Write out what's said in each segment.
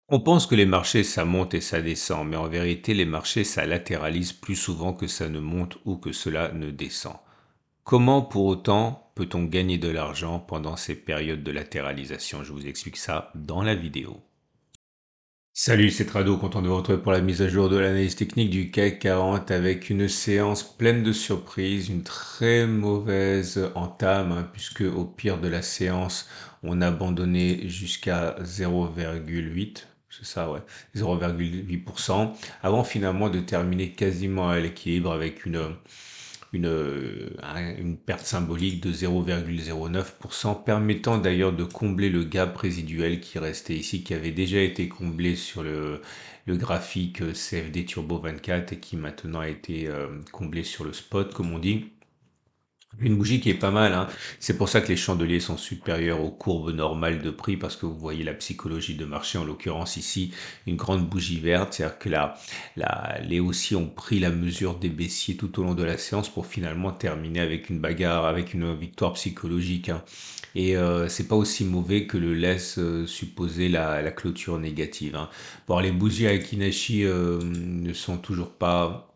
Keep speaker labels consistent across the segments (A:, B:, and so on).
A: On pense que les marchés, ça monte et ça descend, mais en vérité, les marchés, ça latéralise plus souvent que ça ne monte ou que cela ne descend. Comment pour autant peut-on gagner de l'argent pendant ces périodes de latéralisation? Je vous explique ça dans la vidéo. Salut, c'est Trado, content de vous retrouver pour la mise à jour de l'analyse technique du CAC 40 avec une séance pleine de surprises, une très mauvaise entame, puisque au pire de la séance, on a abandonné jusqu'à 0,8, c'est ça, ouais, 0,8%, avant finalement de terminer quasiment à l'équilibre avec une perte symbolique de 0,09%, permettant d'ailleurs de combler le gap résiduel qui restait ici, qui avait déjà été comblé sur le graphique CFD Turbo 24 et qui maintenant a été comblé sur le spot, comme on dit. Une bougie qui est pas mal, hein. C'est pour ça que les chandeliers sont supérieurs aux courbes normales de prix, parce que vous voyez la psychologie de marché, en l'occurrence ici, une grande bougie verte, c'est-à-dire que les haussiers ont pris la mesure des baissiers tout au long de la séance pour finalement terminer avec une bagarre, avec une victoire psychologique, hein. Et c'est pas aussi mauvais que le laisse supposer la clôture négative, hein. Bon, les bougies Akinashi ne sont toujours pas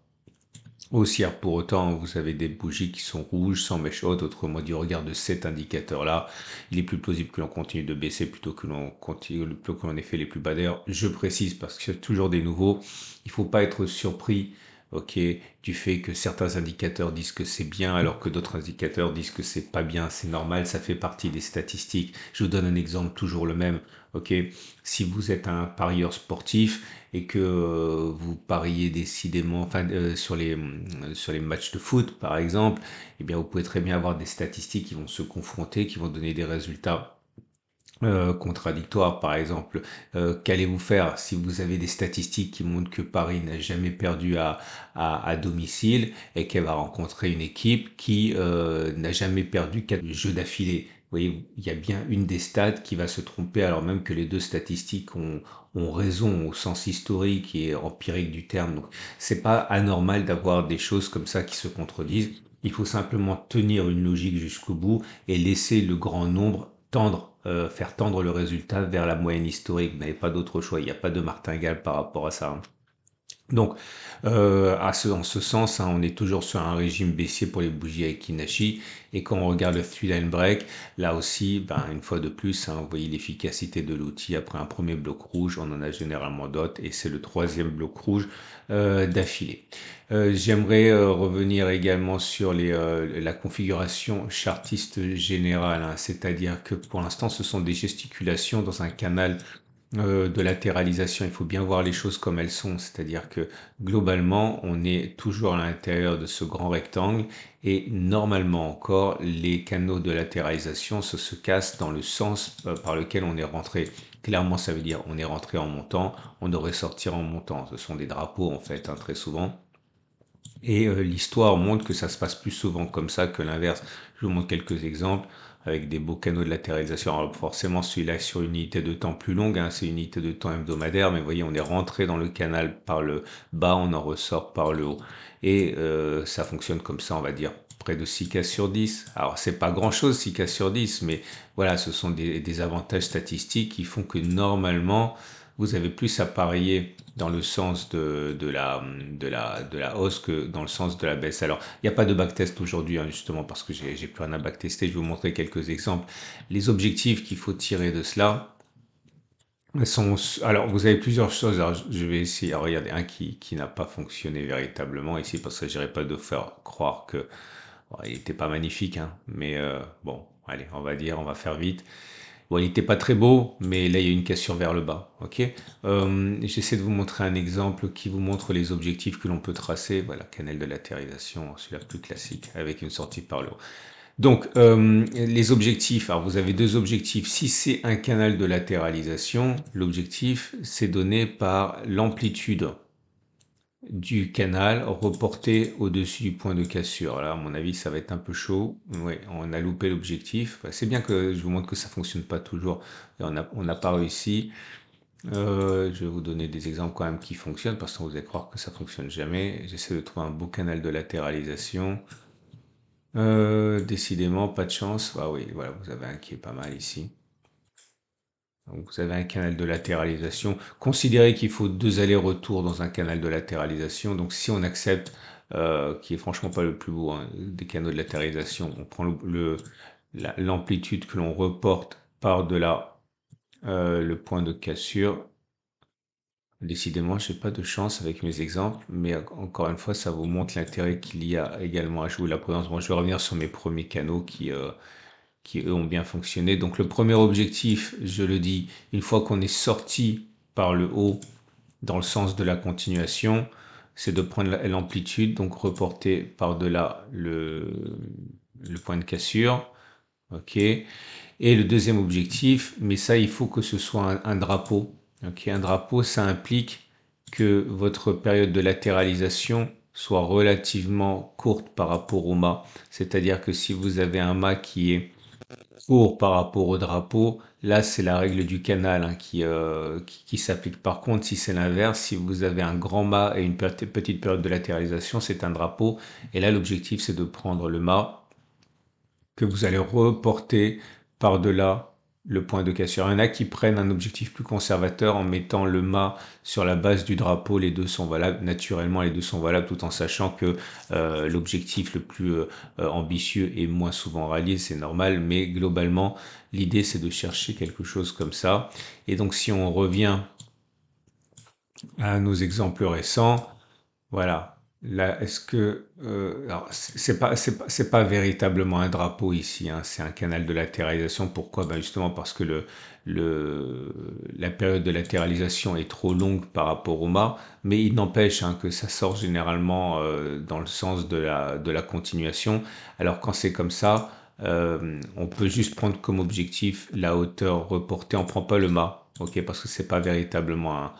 A: haussière pour autant, vous avez des bougies qui sont rouges sans mèche haute, autrement dit, au regard de cet indicateur-là, il est plus plausible que l'on continue de baisser plutôt que l'on continue, plutôt que l'on ait fait les plus bas. D'ailleurs, je précise parce qu'il y a toujours des nouveaux, il faut pas être surpris, ok, du fait que certains indicateurs disent que c'est bien alors que d'autres indicateurs disent que c'est pas bien. C'est normal, ça fait partie des statistiques. Je vous donne un exemple toujours le même, ok. Si vous êtes un parieur sportif et que vous pariez décidément, enfin, sur les matchs de foot, par exemple, eh bien, vous pouvez très bien avoir des statistiques qui vont se confronter, qui vont donner des résultats contradictoires. Par exemple, qu'allez-vous faire si vous avez des statistiques qui montrent que Paris n'a jamais perdu à domicile et qu'elle va rencontrer une équipe qui n'a jamais perdu 4 jeux d'affilée? Vous voyez, il y a bien une des stats qui va se tromper alors même que les deux statistiques ont raison au sens historique et empirique du terme. Donc, c'est pas anormal d'avoir des choses comme ça qui se contredisent. Il faut simplement tenir une logique jusqu'au bout et laisser le grand nombre faire tendre le résultat vers la moyenne historique. Vous n'avez pas d'autre choix. Il n'y a pas de martingale par rapport à ça, hein. Donc, en ce sens, hein, on est toujours sur un régime baissier pour les bougies Aiki-Nashi. Et quand on regarde le Fuel and Break, là aussi, ben, une fois de plus, hein, vous voyez l'efficacité de l'outil. Après un premier bloc rouge, on en a généralement d'autres. Et c'est le troisième bloc rouge d'affilée. J'aimerais revenir également sur la configuration chartiste générale, hein. C'est-à-dire que pour l'instant, ce sont des gesticulations dans un canal de latéralisation. Il faut bien voir les choses comme elles sont, c'est-à-dire que globalement, on est toujours à l'intérieur de ce grand rectangle et normalement encore, les canaux de latéralisation se cassent dans le sens par lequel on est rentré. Clairement, ça veut dire on est rentré en montant, on devrait sortir en montant. Ce sont des drapeaux en fait, hein, très souvent. Et l'histoire montre que ça se passe plus souvent comme ça que l'inverse. Je vous montre quelques exemples avec des beaux canaux de latéralisation. Alors forcément, celui-là est sur une unité de temps plus longue, hein, c'est une unité de temps hebdomadaire, mais vous voyez, on est rentré dans le canal par le bas, on en ressort par le haut. Et ça fonctionne comme ça, on va dire, près de 6 cas sur 10. Alors, c'est pas grand-chose, 6 cas sur 10, mais voilà, ce sont des avantages statistiques qui font que normalement, vous avez plus à parier dans le sens de la hausse que dans le sens de la baisse. Alors, il n'y a pas de backtest aujourd'hui, hein, justement, parce que j'ai plus rien à backtester. Je vais vous montrer quelques exemples. Les objectifs qu'il faut tirer de cela sont... Alors, vous avez plusieurs choses. Alors, je vais essayer. Alors, regardez, un qui n'a pas fonctionné véritablement ici, parce que je n'irai pas de faire croire que... Bon, il n'était pas magnifique, hein, mais bon, allez, on va dire, on va faire vite. Bon, il n'était pas très beau, mais là, il y a une cassure vers le bas. Ok. J'essaie de vous montrer un exemple qui vous montre les objectifs que l'on peut tracer. Voilà, canal de latéralisation, celui-là plus classique, avec une sortie par le haut. Donc, les objectifs, alors vous avez deux objectifs. Si c'est un canal de latéralisation, l'objectif, c'est donné par l'amplitude du canal reporté au-dessus du point de cassure. Là, à mon avis, ça va être un peu chaud. Ouais, on a loupé l'objectif. Enfin, c'est bien que je vous montre que ça fonctionne pas toujours. Et on n'a pas réussi. Je vais vous donner des exemples quand même qui fonctionnent parce que vous allez croire que ça fonctionne jamais. J'essaie de trouver un beau canal de latéralisation. Décidément, pas de chance. Ah oui, voilà, vous avez un qui est pas mal ici. Donc vous avez un canal de latéralisation. Considérez qu'il faut 2 allers-retours dans un canal de latéralisation. Donc si on accepte, qui est franchement pas le plus beau, hein, des canaux de latéralisation, on prend l'amplitude que l'on reporte par-delà le point de cassure. Décidément, j'ai pas de chance avec mes exemples, mais encore une fois, ça vous montre l'intérêt qu'il y a également à jouer la prudence. Bon, je vais revenir sur mes premiers canaux qui eux ont bien fonctionné. Donc le premier objectif, je le dis, une fois qu'on est sorti par le haut dans le sens de la continuation, c'est de prendre l'amplitude, donc reporter par-delà le point de cassure. OK. Et le deuxième objectif, mais ça, il faut que ce soit un drapeau. OK. Un drapeau, ça implique que votre période de latéralisation soit relativement courte par rapport au mât. C'est-à-dire que si vous avez un mât qui est court par rapport au drapeau, là c'est la règle du canal, hein, qui s'applique. Par contre, si c'est l'inverse, si vous avez un grand mât et une petite période de latéralisation, c'est un drapeau. Et là, l'objectif, c'est de prendre le mât que vous allez reporter par-delà le point de cassure. Il y en a qui prennent un objectif plus conservateur en mettant le mât sur la base du drapeau. Les deux sont valables. Naturellement, les deux sont valables tout en sachant que l'objectif le plus ambitieux est moins souvent rallié, c'est normal. Mais globalement, l'idée, c'est de chercher quelque chose comme ça. Et donc, si on revient à nos exemples récents, voilà. Là, est-ce que alors c'est pas véritablement un drapeau ici, hein, c'est un canal de latéralisation. Pourquoi? Ben justement parce que le la période de latéralisation est trop longue par rapport au mât, mais il n'empêche, hein, que ça sort généralement dans le sens de la continuation. Alors quand c'est comme ça, on peut juste prendre comme objectif la hauteur reportée. On prend pas le mât, ok, parce que c'est pas véritablement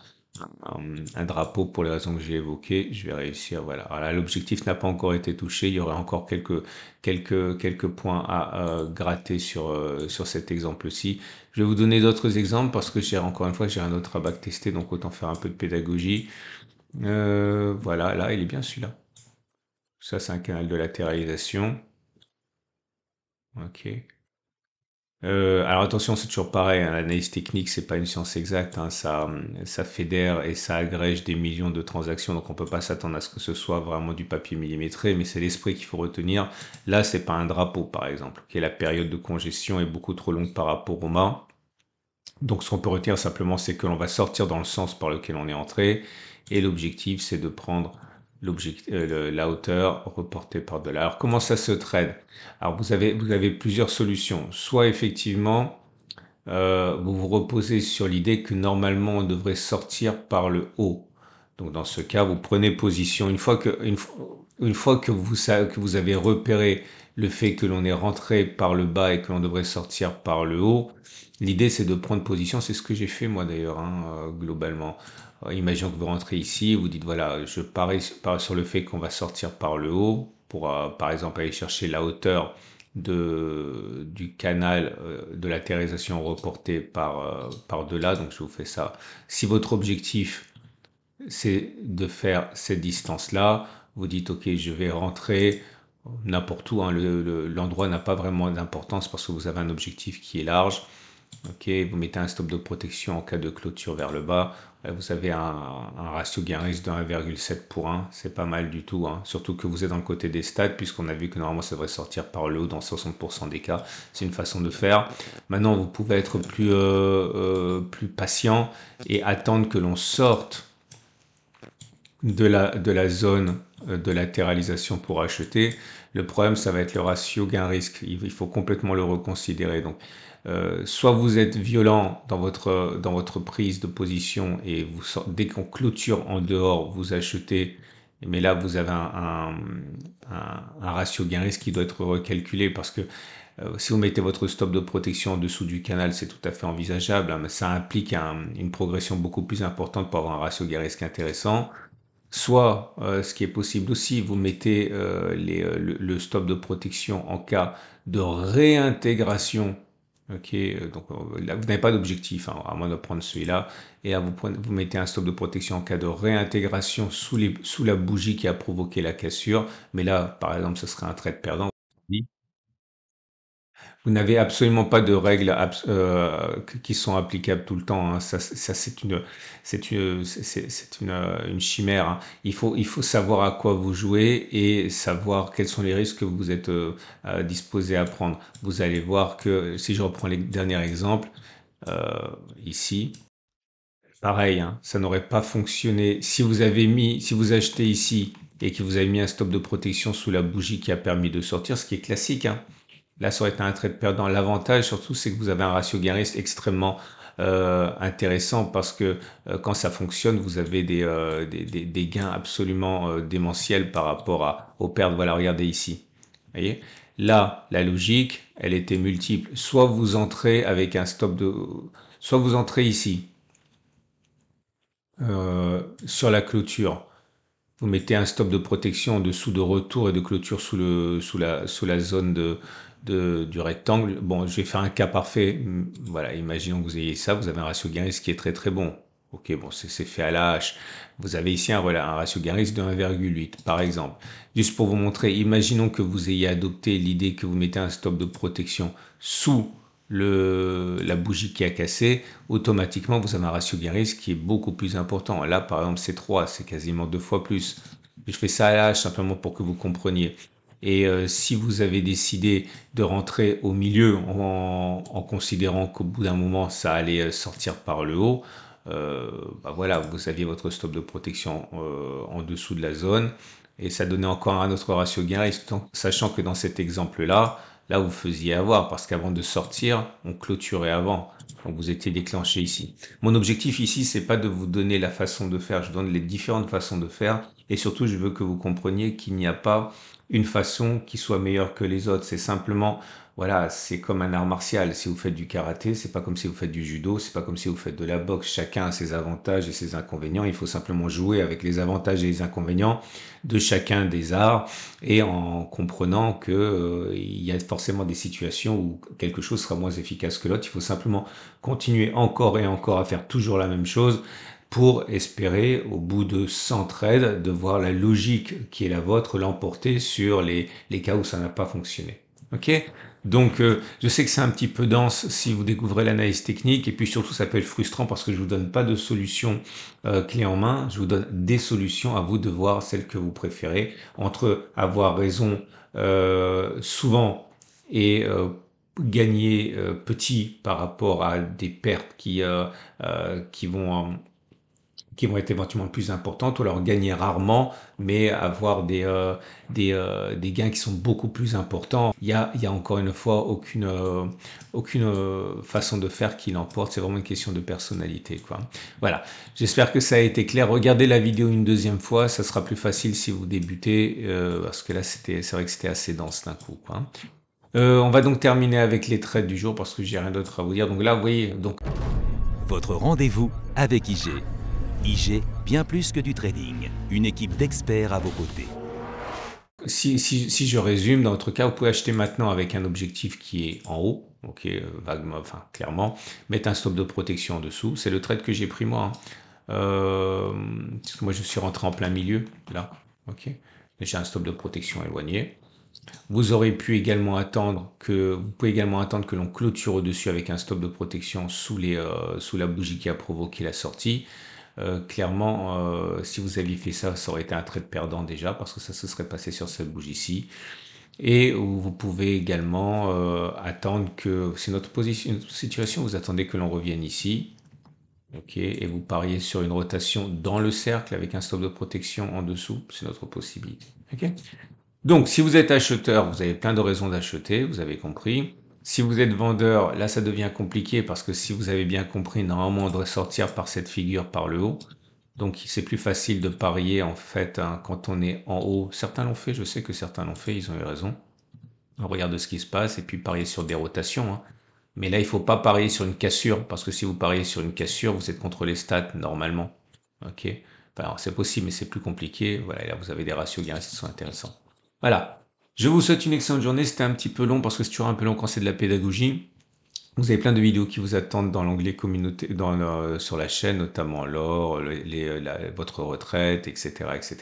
A: un drapeau pour les raisons que j'ai évoquées. Je vais réussir. Voilà. Alors là, l'objectif n'a pas encore été touché. Il y aurait encore quelques points à gratter sur cet exemple-ci. Je vais vous donner d'autres exemples parce que j'ai encore une fois, j'ai un autre à backtester, donc autant faire un peu de pédagogie. Voilà, là, il est bien celui-là. Ça, c'est un canal de latéralisation. Ok. Alors attention, c'est toujours pareil, hein, l'analyse technique, c'est pas une science exacte, hein, ça fédère et ça agrège des millions de transactions, donc on peut pas s'attendre à ce que ce soit vraiment du papier millimétré, mais c'est l'esprit qu'il faut retenir. Là, c'est pas un drapeau, par exemple, qui est la période de congestion est beaucoup trop longue par rapport au mât. Donc ce qu'on peut retenir simplement, c'est que l'on va sortir dans le sens par lequel on est entré, et l'objectif, c'est de prendre la hauteur reportée par delà. Alors comment ça se trade? Alors vous avez plusieurs solutions. Soit effectivement, vous vous reposez sur l'idée que normalement on devrait sortir par le haut. Donc dans ce cas, vous prenez position une fois que que vous avez repéré le fait que l'on est rentré par le bas et que l'on devrait sortir par le haut. L'idée c'est de prendre position. C'est ce que j'ai fait moi d'ailleurs, hein, globalement. Imaginons que vous rentrez ici, vous dites voilà, je parie sur le fait qu'on va sortir par le haut pour par exemple aller chercher la hauteur du canal de latéralisation reporté par delà. Donc je vous fais ça. Si votre objectif c'est de faire cette distance-là, vous dites ok, je vais rentrer n'importe où, hein, l'endroit n'a pas vraiment d'importance parce que vous avez un objectif qui est large. Ok, vous mettez un stop de protection en cas de clôture vers le bas. Vous avez un ratio gain-risque de 1,7 pour 1. C'est pas mal du tout, hein. Surtout que vous êtes dans le côté des stats, puisqu'on a vu que normalement ça devrait sortir par le haut dans 60% des cas. C'est une façon de faire. Maintenant, vous pouvez être plus patient et attendre que l'on sorte de la zone de latéralisation pour acheter. Le problème, ça va être le ratio gain-risque. Il faut complètement le reconsidérer. Donc, soit vous êtes violent dans votre prise de position et dès qu'on clôture en dehors, vous achetez, mais là, vous avez un ratio gain-risque qui doit être recalculé parce que si vous mettez votre stop de protection en dessous du canal, c'est tout à fait envisageable, hein, mais ça implique une progression beaucoup plus importante pour avoir un ratio gain-risque intéressant. Soit, ce qui est possible aussi, vous mettez le stop de protection en cas de réintégration. Ok, donc là, vous n'avez pas d'objectif, hein, à moins de prendre celui-là. Et là, vous mettez un stop de protection en cas de réintégration sous la bougie qui a provoqué la cassure. Mais là, par exemple, ce serait un trade perdant. Oui. Vous n'avez absolument pas de règles qui sont applicables tout le temps, hein. Ça c'est une chimère, hein. Il faut savoir à quoi vous jouez et savoir quels sont les risques que vous êtes disposé à prendre. Vous allez voir que si je reprends les derniers exemples, euh, ici, pareil, hein, ça n'aurait pas fonctionné. Si vous achetez ici et que vous avez mis un stop de protection sous la bougie qui a permis de sortir, ce qui est classique, hein, là, ça aurait été un trade perdant. L'avantage, surtout, c'est que vous avez un ratio gain-risque extrêmement intéressant parce que quand ça fonctionne, vous avez des gains absolument démentiels par rapport aux pertes. Voilà, regardez ici. Vous voyez? Là, la logique, elle était multiple. Soit vous entrez avec un stop de... Soit vous entrez ici, sur la clôture. Vous mettez un stop de protection en dessous de retour et de clôture sous la zone du rectangle. Bon, je vais faire un cas parfait. Voilà, imaginons que vous ayez ça, vous avez un ratio gain-risque qui est très très bon. Ok, bon, c'est fait à la hache. Vous avez ici un ratio gain-risque de 1,8 par exemple. Juste pour vous montrer, imaginons que vous ayez adopté l'idée que vous mettez un stop de protection sous la bougie qui a cassé, automatiquement vous avez un ratio gain-risque qui est beaucoup plus important. Là, par exemple, c'est 3, c'est quasiment 2 fois plus. Je fais ça à l'âge simplement pour que vous compreniez. Et si vous avez décidé de rentrer au milieu en considérant qu'au bout d'un moment ça allait sortir par le haut, bah voilà, vous aviez votre stop de protection en dessous de la zone et ça donnait encore un autre ratio gain-risque, sachant que dans cet exemple-là, là vous faisiez avoir parce qu'avant de sortir, on clôturait avant. Donc vous étiez déclenché ici. Mon objectif ici, c'est pas de vous donner la façon de faire, je vous donne les différentes façons de faire et surtout je veux que vous compreniez qu'il n'y a pas une façon qui soit meilleure que les autres. C'est simplement, voilà, c'est comme un art martial. Si vous faites du karaté, c'est pas comme si vous faites du judo, c'est pas comme si vous faites de la boxe. Chacun a ses avantages et ses inconvénients. Il faut simplement jouer avec les avantages et les inconvénients de chacun des arts et en comprenant que il y a forcément des situations où quelque chose sera moins efficace que l'autre. Il faut simplement continuer encore et encore à faire toujours la même chose pour espérer, au bout de 100 trades, de voir la logique qui est la vôtre l'emporter sur les cas où ça n'a pas fonctionné. Ok? Donc, je sais que c'est un petit peu dense si vous découvrez l'analyse technique, et puis surtout, ça peut être frustrant parce que je vous donne pas de solution clé en main, je vous donne des solutions, à vous de voir celle que vous préférez, entre avoir raison souvent et gagner petit par rapport à des pertes qui vont être éventuellement plus importantes, ou alors gagner rarement, mais avoir des gains qui sont beaucoup plus importants. Il y a encore une fois aucune façon de faire qui l'emporte, c'est vraiment une question de personnalité, quoi. Voilà, j'espère que ça a été clair. Regardez la vidéo une deuxième fois, ça sera plus facile si vous débutez, parce que là, c'est vrai que c'était assez dense d'un coup, quoi. On va donc terminer avec les trades du jour, parce que j'ai rien d'autre à vous dire. Donc là, vous voyez, donc
B: Votre rendez-vous avec IG. IG, bien plus que du trading. Une équipe d'experts à vos côtés.
A: si je résume, dans votre cas, vous pouvez acheter maintenant avec un objectif qui est en haut, ok, vaguement, enfin clairement, mettre un stop de protection en dessous. C'est le trade que j'ai pris moi, hein. Parce que moi je suis rentré en plein milieu, là, ok. J'ai un stop de protection éloigné. Vous pouvez également attendre que l'on clôture au-dessus avec un stop de protection sous la bougie qui a provoqué la sortie. Clairement, si vous aviez fait ça, ça aurait été un trade perdant déjà parce que ça se serait passé sur cette bougie-ci. Et vous pouvez également attendre que, c'est notre situation, vous attendez que l'on revienne ici. Ok, et vous pariez sur une rotation dans le cercle avec un stop de protection en dessous, c'est notre possibilité. Ok. Donc, si vous êtes acheteur, vous avez plein de raisons d'acheter, vous avez compris. Si vous êtes vendeur, là, ça devient compliqué parce que si vous avez bien compris, normalement, on devrait sortir par cette figure par le haut. Donc, c'est plus facile de parier, en fait, hein, quand on est en haut. Certains l'ont fait, je sais que certains l'ont fait, ils ont eu raison. On regarde ce qui se passe et puis parier sur des rotations, hein. Mais là, il faut pas parier sur une cassure parce que si vous pariez sur une cassure, vous êtes contre les stats normalement. Ok. Enfin, c'est possible, mais c'est plus compliqué. Voilà, et là, vous avez des ratios gains qui sont intéressants. Voilà. Je vous souhaite une excellente journée. C'était un petit peu long parce que c'est toujours un peu long quand c'est de la pédagogie. Vous avez plein de vidéos qui vous attendent dans l'onglet communauté, sur la chaîne, notamment l'or, votre retraite, etc., etc.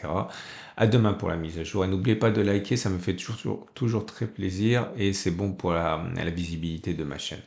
A: À demain pour la mise à jour. Et n'oubliez pas de liker, ça me fait toujours très plaisir et c'est bon pour la visibilité de ma chaîne.